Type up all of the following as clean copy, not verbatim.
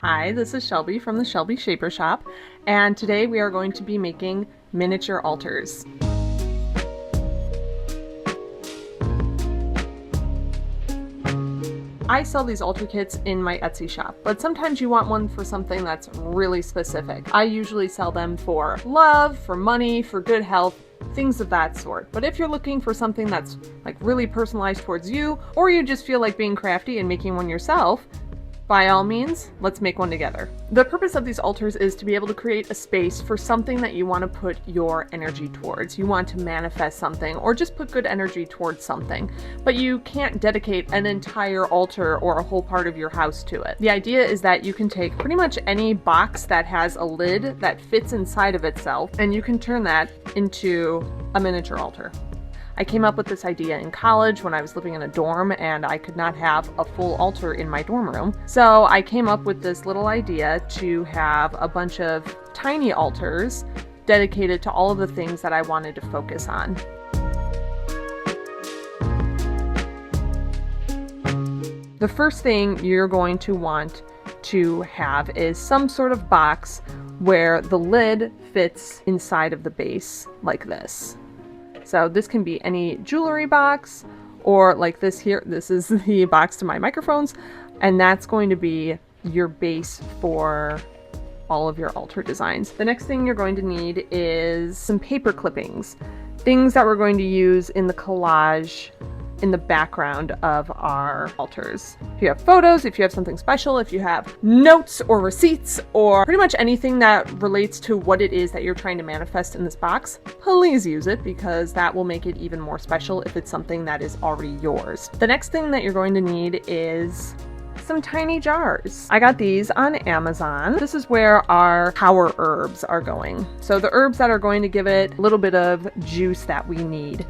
Hi, this is Shelby from the Shelby Shaper Shop, and today we are going to be making miniature altars. I sell these altar kits in my Etsy shop, but sometimes you want one for something that's really specific. I usually sell them for love, for money, for good health, things of that sort. But if you're looking for something that's like really personalized towards you, or you just feel like being crafty and making one yourself, by all means, let's make one together. The purpose of these altars is to be able to create a space for something that you want to put your energy towards. You want to manifest something or just put good energy towards something, but you can't dedicate an entire altar or a whole part of your house to it. The idea is that you can take pretty much any box that has a lid that fits inside of itself, and you can turn that into a miniature altar. I came up with this idea in college when I was living in a dorm and I could not have a full altar in my dorm room. So I came up with this little idea to have a bunch of tiny altars dedicated to all of the things that I wanted to focus on. The first thing you're going to want to have is some sort of box where the lid fits inside of the base like this. So this can be any jewelry box, or like this here, this is the box to my microphones, and that's going to be your base for all of your altar designs. The next thing you're going to need is some paper clippings, things that we're going to use in the collage in the background of our altars. If you have photos, if you have something special, if you have notes or receipts or pretty much anything that relates to what it is that you're trying to manifest in this box, please use it because that will make it even more special if it's something that is already yours. The next thing that you're going to need is some tiny jars. I got these on Amazon. This is where our power herbs are going. So the herbs that are going to give it a little bit of juice that we need.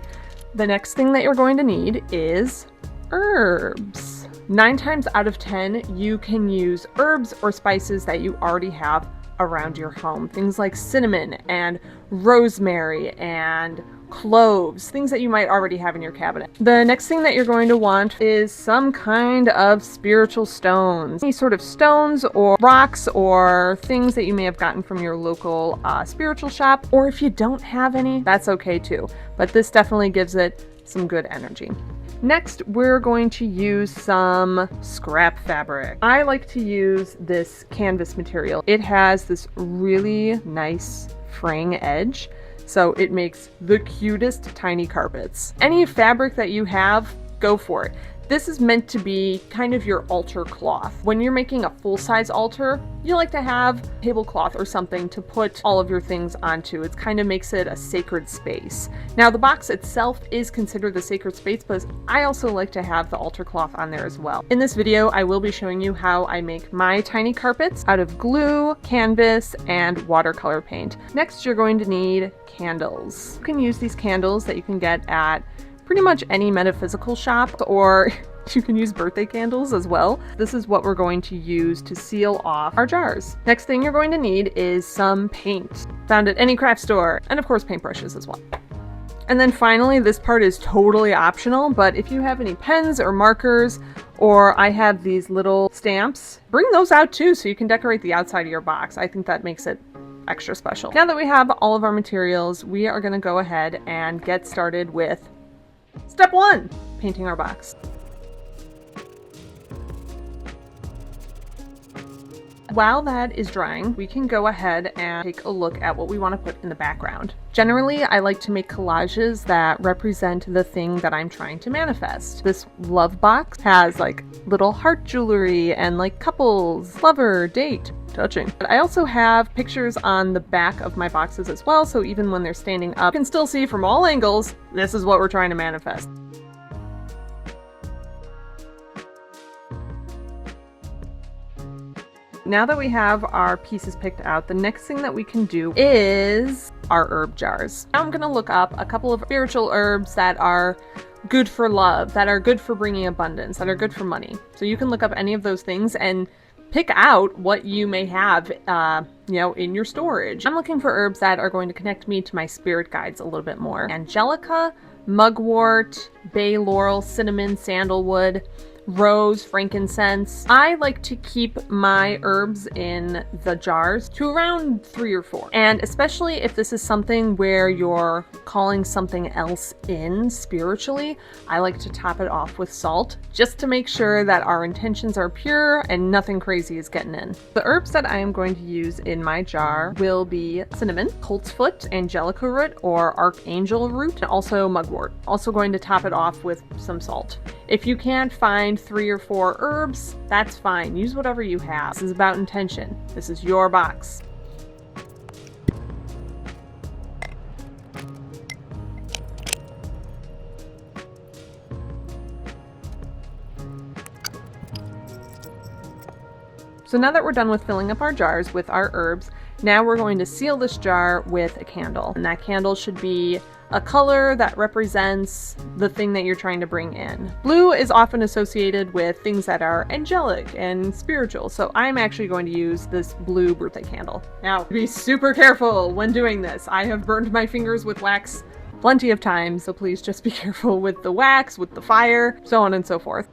The next thing that you're going to need is herbs. 9 times out of 10, you can use herbs or spices that you already have around your home. Things like cinnamon and rosemary and cloves, things that you might already have in your cabinet. The next thing that you're going to want is some kind of spiritual stones. Any sort of stones or rocks or things that you may have gotten from your local spiritual shop, or if you don't have any, that's okay too. But this definitely gives it some good energy. Next, we're going to use some scrap fabric. I like to use this canvas material. It has this really nice fraying edge, so it makes the cutest tiny carpets. Any fabric that you have, go for it. This is meant to be kind of your altar cloth. When you're making a full-size altar, you like to have tablecloth or something to put all of your things onto. It kind of makes it a sacred space. Now, the box itself is considered the sacred space, but I also like to have the altar cloth on there as well. In this video, I will be showing you how I make my tiny carpets out of glue, canvas, and watercolor paint. Next, you're going to need candles. You can use these candles that you can get at pretty much any metaphysical shop, or you can use birthday candles as well. This is what we're going to use to seal off our jars. Next thing you're going to need is some paint, found at any craft store, and of course paintbrushes as well. And then finally, this part is totally optional, but if you have any pens or markers, or I have these little stamps, bring those out too so you can decorate the outside of your box. I think that makes it extra special. Now that we have all of our materials, we are going to go ahead and get started with Step 1, painting our box. While that is drying, we can go ahead and take a look at what we want to put in the background. Generally, I like to make collages that represent the thing that I'm trying to manifest. This love box has like little heart jewelry and like couples, lover, date, touching. But I also have pictures on the back of my boxes as well, so even when they're standing up, you can still see from all angles, this is what we're trying to manifest. Now that we have our pieces picked out, the next thing that we can do is our herb jars. Now I'm going to look up a couple of spiritual herbs that are good for love, that are good for bringing abundance, that are good for money. So you can look up any of those things and pick out what you may have, in your storage. I'm looking for herbs that are going to connect me to my spirit guides a little bit more. Angelica, mugwort, bay laurel, cinnamon, sandalwood, rose, frankincense. I like to keep my herbs in the jars to around 3 or 4. And especially if this is something where you're calling something else in spiritually, I like to top it off with salt just to make sure that our intentions are pure and nothing crazy is getting in. The herbs that I am going to use in my jar will be cinnamon, coltsfoot, angelica root or archangel root, and also mugwort. Also going to top it off with some salt. If you can't find 3 or 4 herbs, that's fine. Use whatever you have. This is about intention. This is your box. So now that we're done with filling up our jars with our herbs, now we're going to seal this jar with a candle. And that candle should be a color that represents the thing that you're trying to bring in. Blue is often associated with things that are angelic and spiritual, so I'm actually going to use this blue birthday candle. Now, be super careful when doing this. I have burned my fingers with wax plenty of times, so please just be careful with the wax, with the fire, so on and so forth.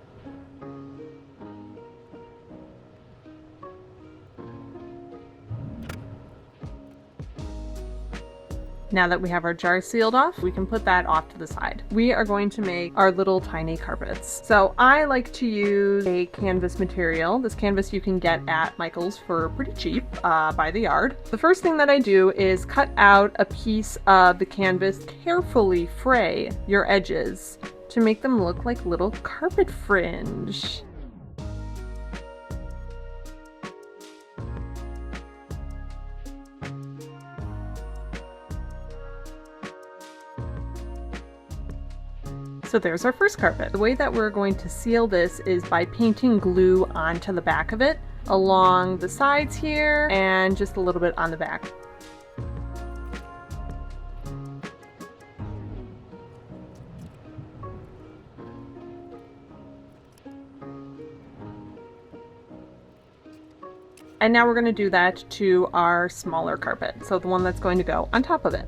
Now that we have our jar sealed off, we can put that off to the side. We are going to make our little tiny carpets. So I like to use a canvas material. This canvas you can get at Michael's for pretty cheap by the yard. The first thing that I do is cut out a piece of the canvas, carefully fray your edges to make them look like little carpet fringe. So there's our first carpet. The way that we're going to seal this is by painting glue onto the back of it, along the sides here, and just a little bit on the back. And now we're going to do that to our smaller carpet, so the one that's going to go on top of it.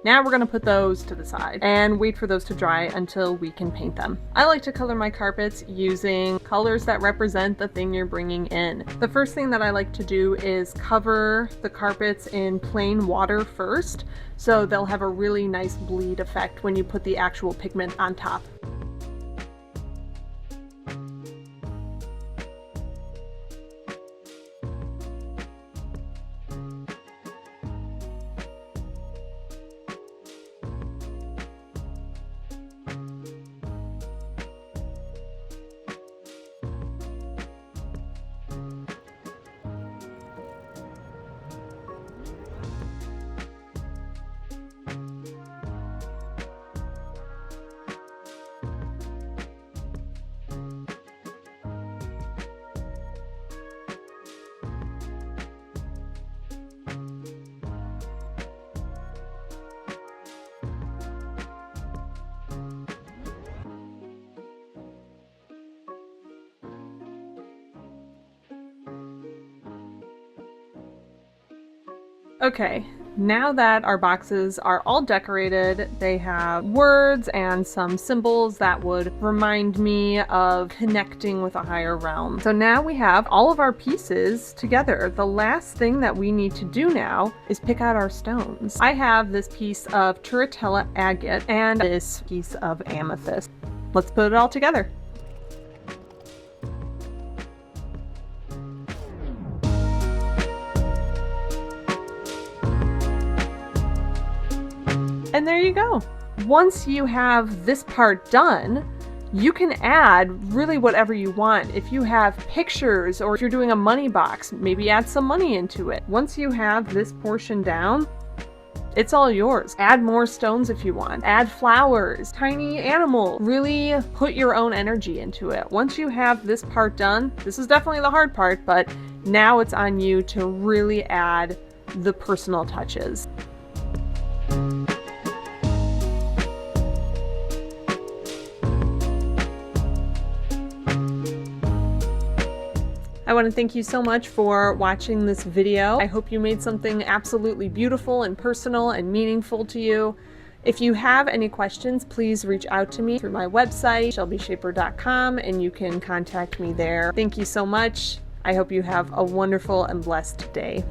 Now we're going to put those to the side and wait for those to dry until we can paint them. I like to color my carpets using colors that represent the thing you're bringing in. The first thing that I like to do is cover the carpets in plain water first, so they'll have a really nice bleed effect when you put the actual pigment on top. Okay, now that our boxes are all decorated, they have words and some symbols that would remind me of connecting with a higher realm. So now we have all of our pieces together. The last thing that we need to do now is pick out our stones. I have this piece of Turritella agate and this piece of amethyst. Let's put it all together. And there you go. Once you have this part done, you can add really whatever you want. If you have pictures or if you're doing a money box, maybe add some money into it. Once you have this portion down, it's all yours. Add more stones if you want. Add flowers, tiny animal. Really put your own energy into it. Once you have this part done, this is definitely the hard part, but now it's on you to really add the personal touches. I want to thank you so much for watching this video. I hope you made something absolutely beautiful and personal and meaningful to you. If you have any questions, please reach out to me through my website, shelbyshaper.com, and you can contact me there. Thank you so much. I hope you have a wonderful and blessed day.